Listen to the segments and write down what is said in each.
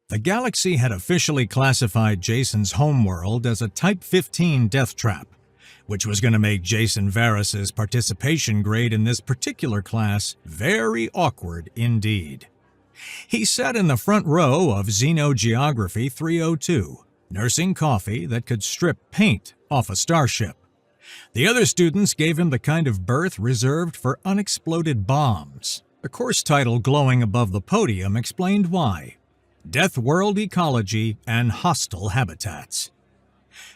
The galaxy had officially classified Jason's homeworld as a Type 15 death trap, which was going to make Jason Varys's participation grade in this particular class very awkward indeed. He sat in the front row of Xenogeography 302, nursing coffee that could strip paint off a starship. The other students gave him the kind of berth reserved for unexploded bombs. The course title glowing above the podium explained why: Deathworld Ecology and Hostile Habitats.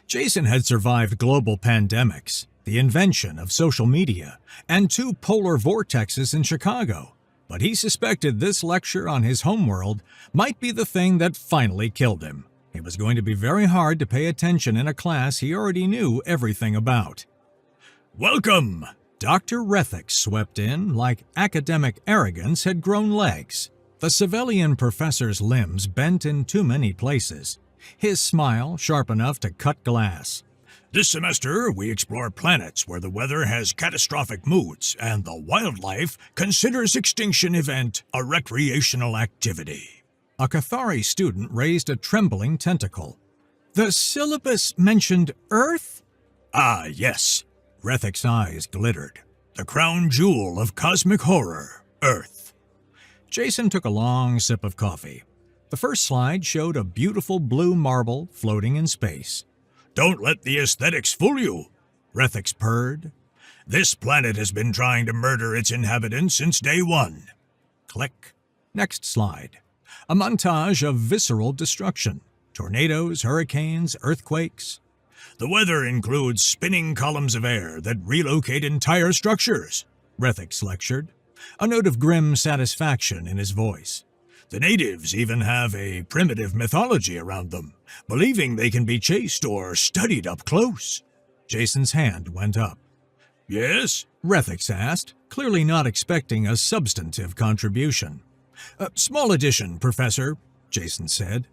Jason had survived global pandemics, the invention of social media, and 2 polar vortexes in Chicago, but he suspected this lecture on his homeworld might be the thing that finally killed him. It was going to be very hard to pay attention in a class he already knew everything about. "Welcome!" Dr. Rethix swept in like academic arrogance had grown legs. The civilian professor's limbs bent in too many places, his smile sharp enough to cut glass. "This semester, we explore planets where the weather has catastrophic moods and the wildlife considers extinction event a recreational activity." A Cathari student raised a trembling tentacle. "The syllabus mentioned Earth?" "Ah, yes." Rethix's eyes glittered. "The crown jewel of cosmic horror, Earth." Jason took a long sip of coffee. The first slide showed a beautiful blue marble floating in space. "Don't let the aesthetics fool you," Rethix purred. "This planet has been trying to murder its inhabitants since day one." Click. Next slide. A montage of visceral destruction. Tornadoes, hurricanes, earthquakes. "The weather includes spinning columns of air that relocate entire structures," Rethix lectured, a note of grim satisfaction in his voice. "The natives even have a primitive mythology around them, believing they can be chased or studied up close." Jason's hand went up. "Yes?" Rethix asked, clearly not expecting a substantive contribution. "Small addition, Professor," Jason said.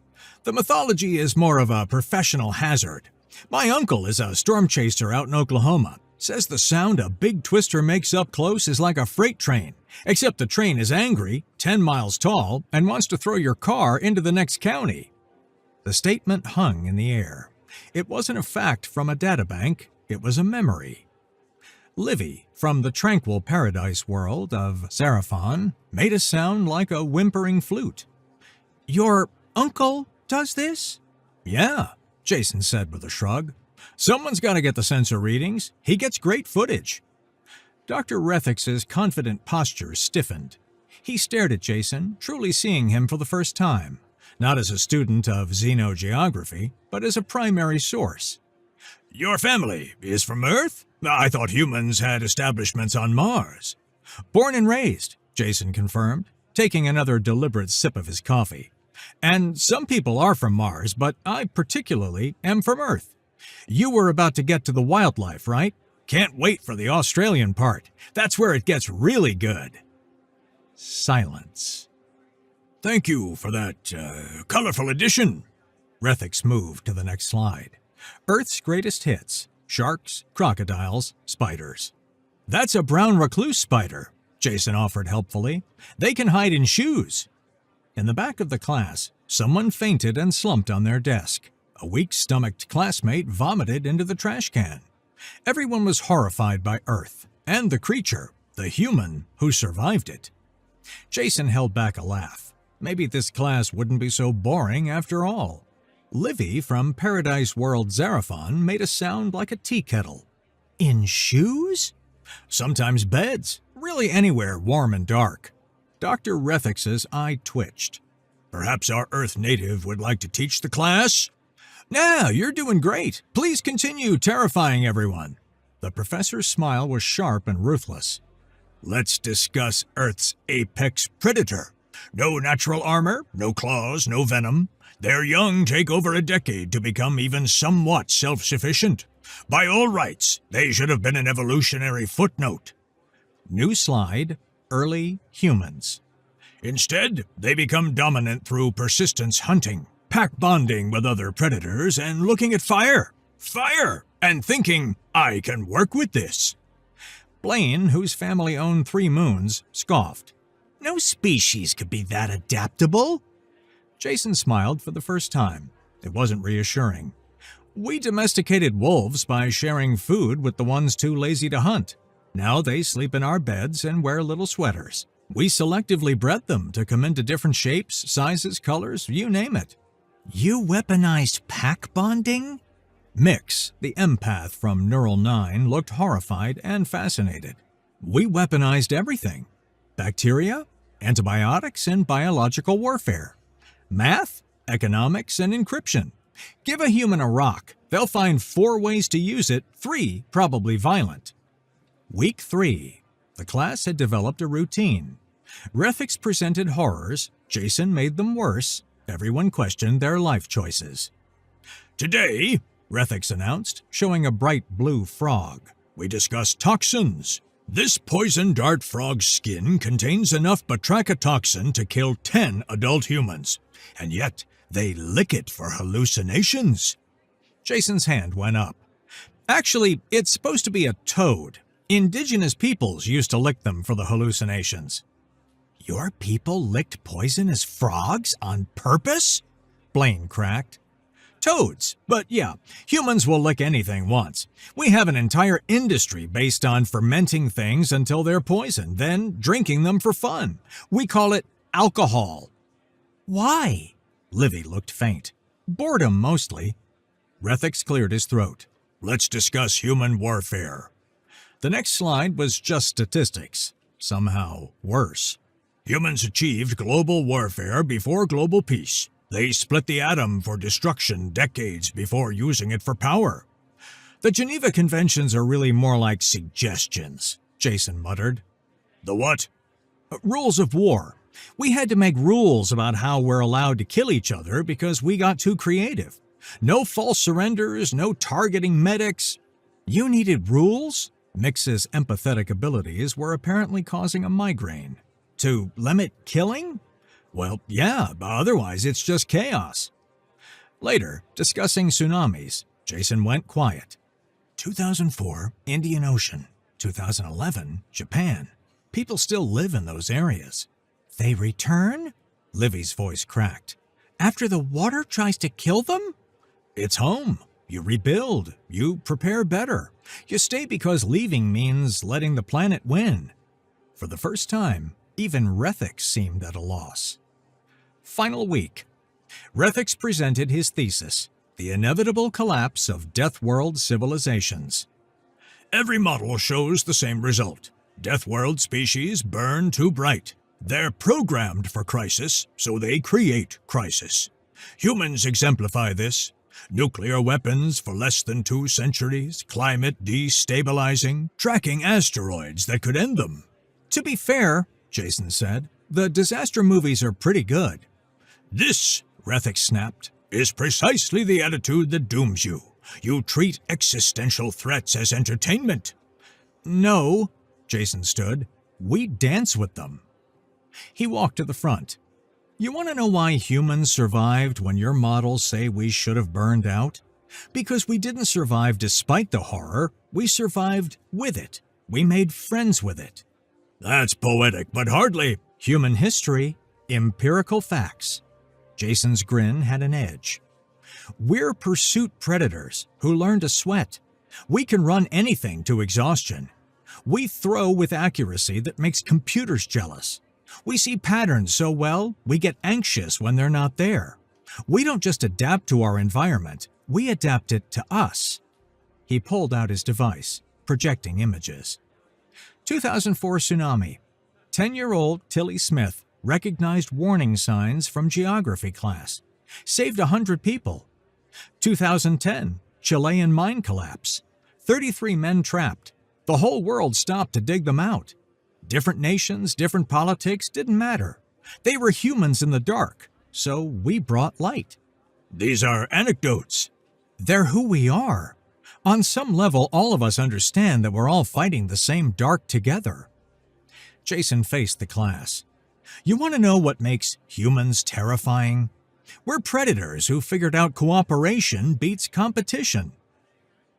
"The mythology is more of a professional hazard. My uncle is a storm chaser out in Oklahoma. Says the sound a big twister makes up close is like a freight train, except the train is angry, 10 miles tall, and wants to throw your car into the next county." The statement hung in the air. It wasn't a fact from a databank, it was a memory. Livy, from the tranquil paradise world of Zarathon, made a sound like a whimpering flute. "Your uncle does this?" "Yeah," Jason said with a shrug. "Someone's got to get the sensor readings. He gets great footage." Dr. Rethix's confident posture stiffened. He stared at Jason, truly seeing him for the first time, not as a student of xenogeography, but as a primary source. "Your family is from Earth? I thought humans had establishments on Mars." "Born and raised," Jason confirmed, taking another deliberate sip of his coffee. "And some people are from Mars, but I particularly am from Earth. You were about to get to the wildlife, right? Can't wait for the Australian part. That's where it gets really good." Silence. "Thank you for that colorful addition." Rethix moved to the next slide. Earth's greatest hits: sharks, crocodiles, spiders. "That's a brown recluse spider," Jason offered helpfully. "They can hide in shoes." In the back of the class, someone fainted and slumped on their desk. A weak-stomached classmate vomited into the trash can. Everyone was horrified by Earth, and the creature, the human, who survived it. Jason held back a laugh. Maybe this class wouldn't be so boring after all. Livy from Paradise World Zarathon made a sound like a tea kettle. "In shoes?" "Sometimes beds. Really anywhere warm and dark." Dr. Rethix's eye twitched. "Perhaps our Earth native would like to teach the class?" "Nah, you're doing great. Please continue terrifying everyone." The professor's smile was sharp and ruthless. "Let's discuss Earth's apex predator. No natural armor, no claws, no venom. Their young take over a decade to become even somewhat self-sufficient. By all rights, they should have been an evolutionary footnote." New slide, early humans. "Instead, they become dominant through persistence hunting, pack bonding with other predators, and looking at fire, and thinking, I can work with this." Blaine, whose family owned 3 moons, scoffed. "No species could be that adaptable." Jason smiled for the first time. It wasn't reassuring. We domesticated wolves by sharing food with the ones too lazy to hunt. Now they sleep in our beds and wear little sweaters. We selectively bred them to come into different shapes, sizes, colors, you name it. You weaponized pack bonding? Mix, the empath from Neural 9, looked horrified and fascinated. We weaponized everything. Bacteria, antibiotics, and biological warfare. Math, economics, and encryption. Give a human a rock. They'll find 4 ways to use it, 3 probably violent. Week 3. The class had developed a routine. Rethics presented horrors, Jason made them worse, everyone questioned their life choices. Today, Rethics announced, showing a bright blue frog, we discuss toxins. This poison dart frog's skin contains enough batrachotoxin to kill 10 adult humans, and yet they lick it for hallucinations. Jason's hand went up. Actually, it's supposed to be a toad. Indigenous peoples used to lick them for the hallucinations. Your people licked poisonous frogs on purpose? Blaine cracked. Toads, but yeah, humans will lick anything once. We have an entire industry based on fermenting things until they're poisoned, then drinking them for fun. We call it alcohol. Why? Livy looked faint. Boredom, mostly. Rethics cleared his throat. Let's discuss human warfare. The next slide was just statistics. Somehow worse. Humans achieved global warfare before global peace. They split the atom for destruction decades before using it for power. The Geneva Conventions are really more like suggestions, Jason muttered. The what? Rules of war. We had to make rules about how we're allowed to kill each other because we got too creative. No false surrenders, no targeting medics. You needed rules? Mix's empathetic abilities were apparently causing a migraine. To limit killing? Well, yeah, otherwise it's just chaos. Later, discussing tsunamis, Jason went quiet. 2004, Indian Ocean. 2011, Japan. People still live in those areas. They return? Livy's voice cracked. After the water tries to kill them? It's home. You rebuild. You prepare better. You stay because leaving means letting the planet win. For the first time, even Rethics seemed at a loss. Final week. Rethics presented his thesis, The Inevitable Collapse of Deathworld Civilizations. Every model shows the same result. Deathworld species burn too bright. They're programmed for crisis, so they create crisis. Humans exemplify this. Nuclear weapons for less than 2 centuries, climate destabilizing, tracking asteroids that could end them. To be fair, Jason said, the disaster movies are pretty good. This, Rethics snapped, is precisely the attitude that dooms you. You treat existential threats as entertainment. No, Jason stood. We dance with them. He walked to the front. You want to know why humans survived when your models say we should have burned out? Because we didn't survive despite the horror, we survived with it. We made friends with it. That's poetic, but hardly. Human history, empirical facts. Jason's grin had an edge. We're pursuit predators who learn to sweat. We can run anything to exhaustion. We throw with accuracy that makes computers jealous. We see patterns so well, we get anxious when they're not there. We don't just adapt to our environment, we adapt it to us. He pulled out his device, projecting images. 2004 tsunami. 10-year-old Tilly Smith recognized warning signs from geography class. Saved 100 people. 2010, Chilean mine collapse. 33 men trapped. The whole world stopped to dig them out. Different nations, different politics, didn't matter. They were humans in the dark, so we brought light. These are anecdotes. They're who we are. On some level, all of us understand that we're all fighting the same dark together. Jason faced the class. You want to know what makes humans terrifying? We're predators who figured out cooperation beats competition.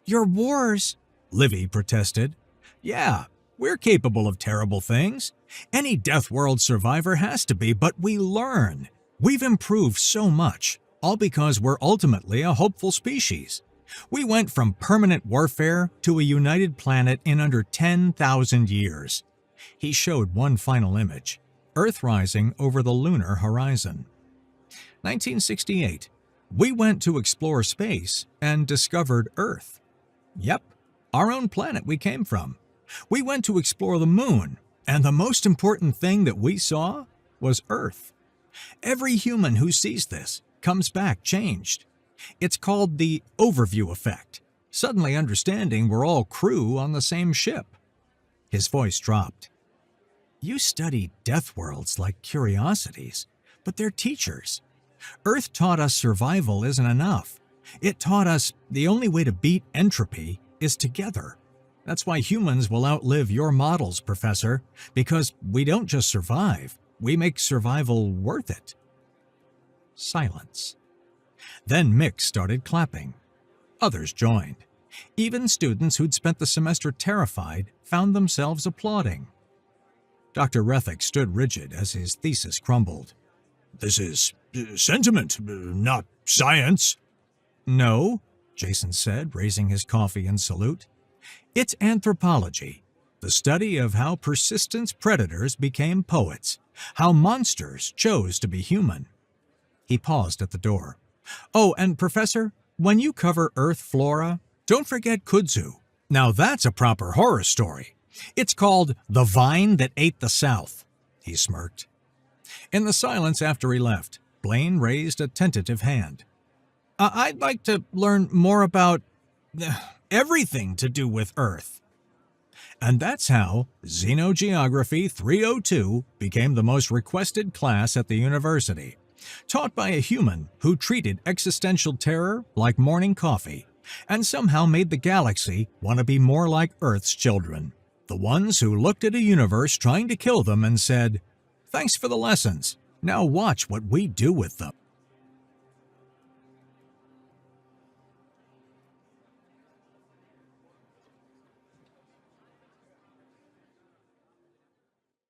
Your wars, Livy protested. Yeah, we're capable of terrible things. Any Deathworld survivor has to be, but we learn. We've improved so much, all because we're ultimately a hopeful species. We went from permanent warfare to a united planet in under 10,000 years. He showed one final image, Earth rising over the lunar horizon. 1968. We went to explore space and discovered Earth. Yep, our own planet we came from. We went to explore the moon, and the most important thing that we saw was Earth. Every human who sees this comes back changed. It's called the overview effect, suddenly understanding we're all crew on the same ship. His voice dropped. You study Deathworlds like curiosities, but they're teachers. Earth taught us survival isn't enough. It taught us the only way to beat entropy is together. That's why humans will outlive your models, Professor, because we don't just survive, we make survival worth it. Silence. Then Mick started clapping. Others joined. Even students who'd spent the semester terrified found themselves applauding. Dr. Rethick stood rigid as his thesis crumbled. This is sentiment, not science. No, Jason said, raising his coffee in salute. It's anthropology, the study of how persistent predators became poets, how monsters chose to be human. He paused at the door. Oh, and Professor, when you cover Earth flora, don't forget kudzu. Now that's a proper horror story. It's called The Vine That Ate the South, he smirked. In the silence after he left, Blaine raised a tentative hand. I'd like to learn more about everything to do with Earth. And that's how Xenogeography 302 became the most requested class at the university, taught by a human who treated existential terror like morning coffee, and somehow made the galaxy want to be more like Earth's children, the ones who looked at a universe trying to kill them and said, "Thanks for the lessons. Now watch what we do with them."